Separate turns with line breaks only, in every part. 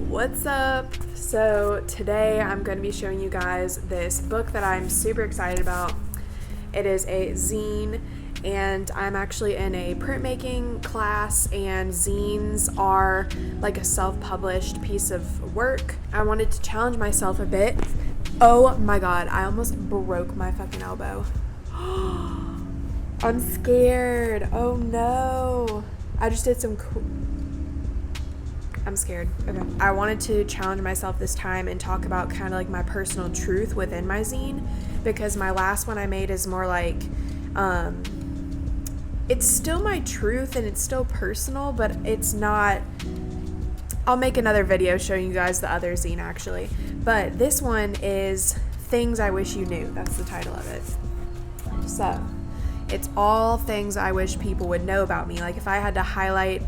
What's up? So today I'm going to be showing you guys this book that I'm super excited about. It is a zine, and I'm actually in a printmaking class, and zines are like a self-published piece of work. I wanted to challenge myself a bit. Oh my god, I almost broke my fucking elbow. I'm scared. Oh no. I just did some I'm scared. Okay. I wanted to challenge myself this time and talk about kind of like my personal truth within my zine, because my last one I made is more like, it's still my truth and it's still personal, but it's not. I'll make another video showing you guys the other zine actually. But this one is Things I Wish You Knew. That's the title of it. So, it's all things I wish people would know about me. Like if I had to highlight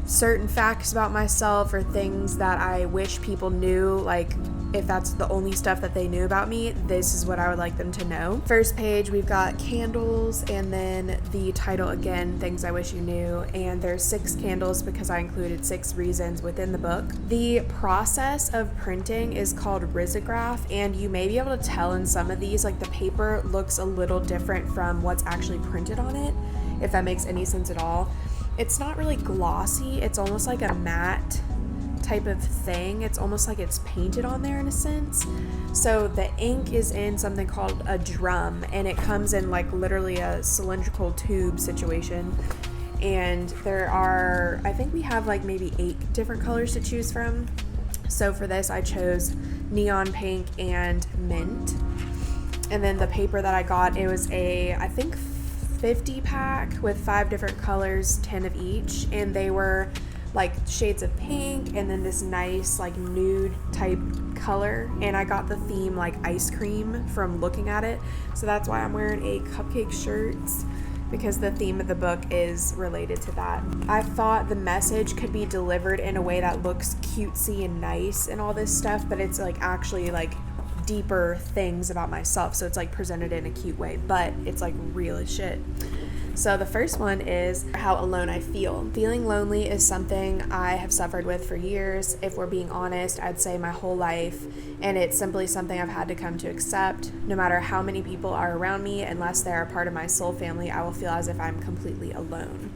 certain facts about myself or things that I wish people knew, like if that's the only stuff that they knew about me, this is what I would like them to know. First page, we've got candles, and then the title again, Things I Wish You Knew, and there's 6 candles because I included 6 reasons within the book. The process of printing is called risograph, and you may be able to tell in some of these, like the paper looks a little different from what's actually printed on it, if that makes any sense at all. It's not really glossy, it's almost like a matte type of thing. It's almost like it's painted on there in a sense. So the ink is in something called a drum, and it comes in like literally a cylindrical tube situation. And there are, I think we have like maybe 8 different colors to choose from. So for this I chose neon pink and mint. And then the paper that I got, it was a, I think 50 pack with 5 different colors, 10 of each, and they were like shades of pink and then this nice like nude type color, and I got the theme like ice cream from looking at it, so that's why I'm wearing a cupcake shirt, because the theme of the book is related to that. I thought the message could be delivered in a way that looks cutesy and nice and all this stuff, but it's like actually like deeper things about myself, so it's like presented in a cute way, but it's like real as shit. So the first one is how alone I feel. Feeling lonely is something I have suffered with for years. If we're being honest, I'd say my whole life, and it's simply something I've had to come to accept. No matter how many people are around me, unless they are part of my soul family, I will feel as if I'm completely alone.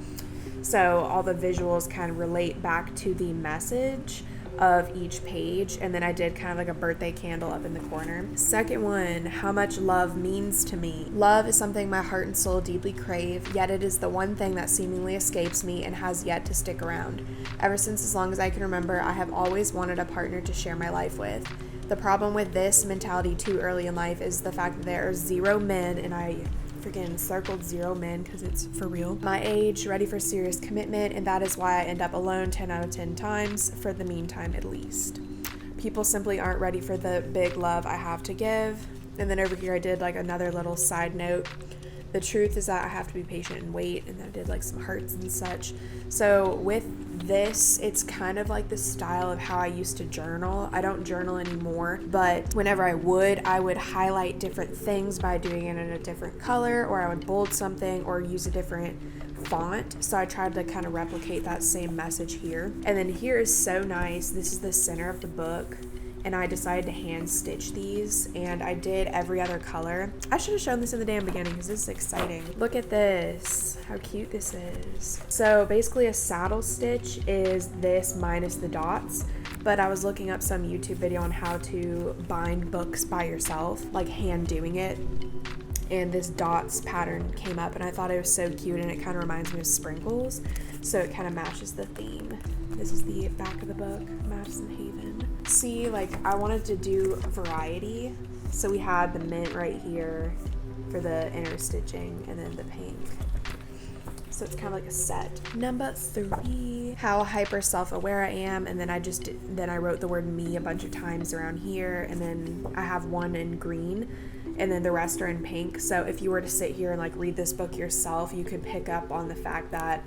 So all the visuals kind of relate back to the message of each page, and then I did kind of like a birthday candle up in the corner. Second one, how much love means to me. Love is something my heart and soul deeply crave, yet it is the one thing that seemingly escapes me and has yet to stick around. Ever since as long as I can remember, I have always wanted a partner to share my life with. The problem with this mentality too early in life is the fact that there are 0 men, and I freaking circled 0 men because it's for real, my age, ready for serious commitment, and that is why I end up alone 10 out of 10 times, for the meantime at least. People simply aren't ready for the big love I have to give. And then over here I did like another little side note. The truth is that I have to be patient and wait, and then I did like some hearts and such. So with this, it's kind of like the style of how I used to journal. I don't journal anymore, but whenever I would highlight different things by doing it in a different color, or I would bold something or use a different font. So I tried to kind of replicate that same message here. And then here is so nice. This is the center of the book, and I decided to hand stitch these, and I did every other color. I should have shown this in the damn beginning because this is exciting. Look at this, how cute this is. So basically a saddle stitch is this minus the dots, but I was looking up some YouTube video on how to bind books by yourself, like hand doing it, and this dots pattern came up, and I thought it was so cute, and it kind of reminds me of sprinkles, so it kind of matches the theme. This is the back of the book, Madison Haven. See, like I wanted to do variety, so we had the mint right here for the inner stitching, and then the pink. So it's kind of like a set. Number 3, how hyper self-aware I am, and then I wrote the word me a bunch of times around here, and then I have one in green, and then the rest are in pink. So if you were to sit here and like read this book yourself, you could pick up on the fact that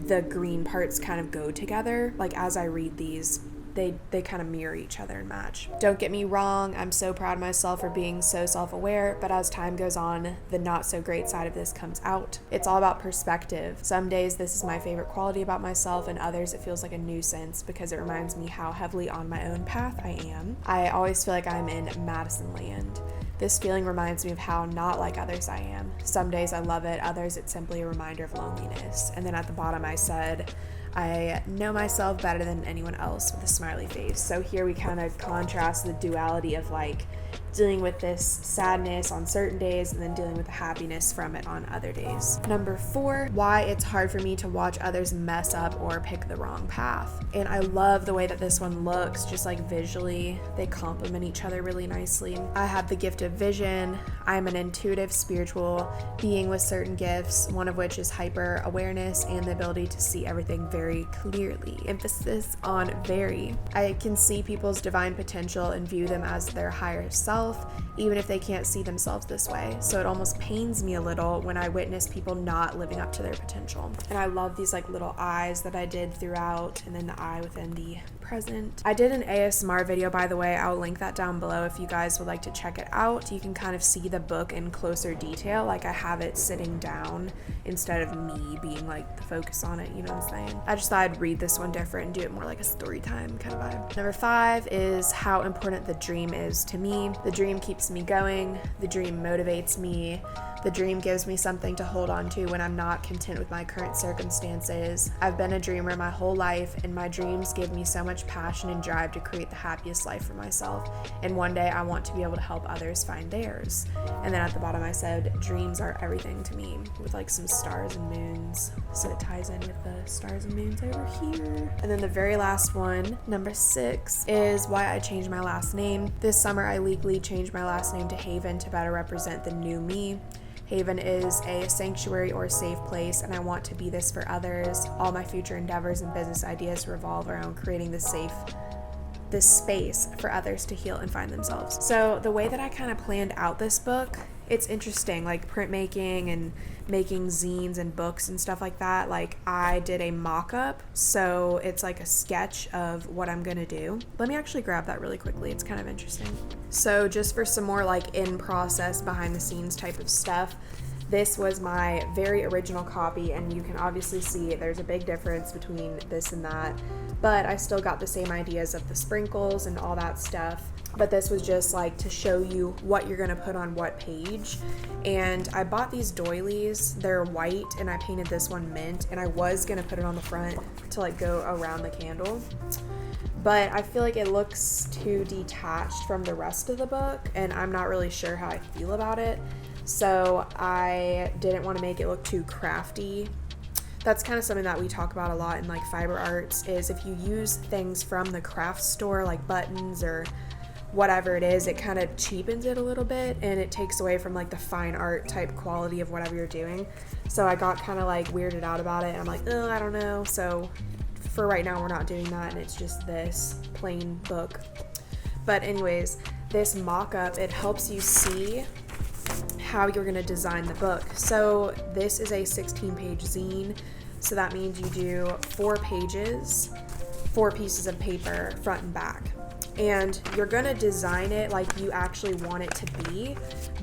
the green parts kind of go together. Like as I read these, they kind of mirror each other and match. Don't get me wrong, I'm so proud of myself for being so self-aware, but as time goes on, the not so great side of this comes out. It's all about perspective. Some days this is my favorite quality about myself, and others it feels like a nuisance because it reminds me how heavily on my own path I am. I always feel like I'm in Madison land. This feeling reminds me of how not like others I am. Some days I love it, others it's simply a reminder of loneliness. And then at the bottom I said, I know myself better than anyone else, with a smiley face. So here we kind of contrast the duality of like dealing with this sadness on certain days and then dealing with the happiness from it on other days. Number 4, why it's hard for me to watch others mess up or pick the wrong path. And I love the way that this one looks, just like visually. They complement each other really nicely. I have the gift of vision. I'm an intuitive spiritual being with certain gifts, one of which is hyper awareness and the ability to see everything very clearly. Emphasis on very. I can see people's divine potential and view them as their higher self, even if they can't see themselves this way. So it almost pains me a little when I witness people not living up to their potential. And I love these like little eyes that I did throughout, and then the eye within the present. I did an ASMR video, by the way. I'll link that down below if you guys would like to check it out. You can kind of see the book in closer detail, like I have it sitting down instead of me being like the focus on it, you know what I'm saying? I just thought I'd read this one different and do it more like a story time kind of vibe. Number 5 is how important the dream is to me. The dream keeps me going. The dream motivates me. The dream gives me something to hold on to when I'm not content with my current circumstances. I've been a dreamer my whole life, and my dreams give me so much passion and drive to create the happiest life for myself. And one day I want to be able to help others find theirs. And then at the bottom I said, dreams are everything to me, with like some stars and moons. So it ties in with the stars and moons over here. And then the very last one, number 6, is why I changed my last name. This summer I legally changed my last name to Haven to better represent the new me. Haven is a sanctuary or safe place, and I want to be this for others. All my future endeavors and business ideas revolve around creating this space for others to heal and find themselves. So the way that I kind of planned out this book, it's interesting, like printmaking and making zines and books and stuff like that. Like I did a mock-up, so it's like a sketch of what I'm gonna do. Let me actually grab that really quickly. It's kind of interesting. So just for some more like in process, behind the scenes type of stuff, this was my very original copy, and you can obviously see there's a big difference between this and that, but I still got the same ideas of the sprinkles and all that stuff. But this was just like to show you what you're gonna put on what page. And I bought these doilies. They're white, and I painted this one mint, and I was gonna put it on the front to like go around the candle, but I feel like it looks too detached from the rest of the book, and I'm not really sure how I feel about it. So I didn't want to make it look too crafty. That's kind of something that we talk about a lot in like fiber arts, is if you use things from the craft store, like buttons or whatever it is, it kind of cheapens it a little bit, and it takes away from like the fine art type quality of whatever you're doing. So I got kind of like weirded out about it, and I'm like, oh, I don't know. So for right now, we're not doing that, and it's just this plain book. But anyways, this mock-up, it helps you see how you're going to design the book. So this is a 16-page zine, so that means you do 4 pages, 4 pieces of paper, front and back. And you're going to design it like you actually want it to be,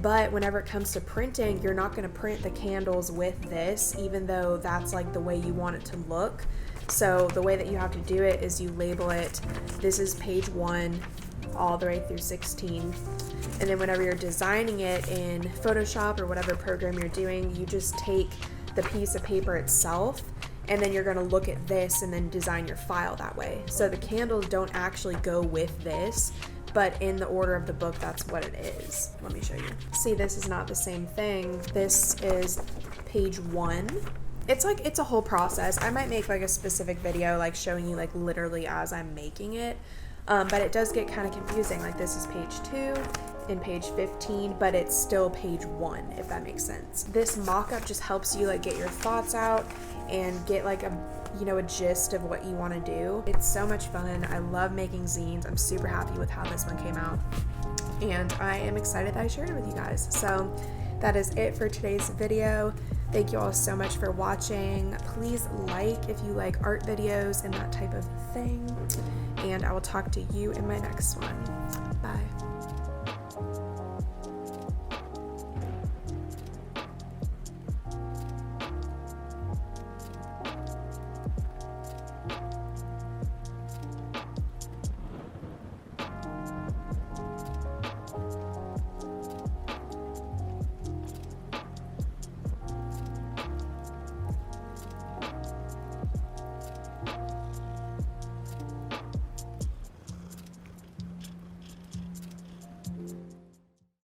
but whenever it comes to printing, you're not going to print the candles with this, even though that's like the way you want it to look. So the way that you have to do it is you label it, this is page 1 all the way through 16. And then whenever you're designing it in Photoshop or whatever program you're doing, you just take the piece of paper itself, and then you're going to look at this and then design your file that way. So the candles don't actually go with this, but in the order of the book, that's what it is. Let me show you. See, this is not the same thing. This is page 1. It's like, it's a whole process. I might make like a specific video like showing you like literally as I'm making it. But it does get kind of confusing. Like this is page 2 and page 15, but it's still page 1, if that makes sense. This mock-up just helps you like get your thoughts out and get like a gist of what you want to do. It's so much fun. I love making zines. I'm super happy with how this one came out, and I am excited that I shared it with you guys. So that is it for today's video. Thank you all so much for watching. Please like if you like art videos and that type of thing. And I will talk to you in my next one. Bye.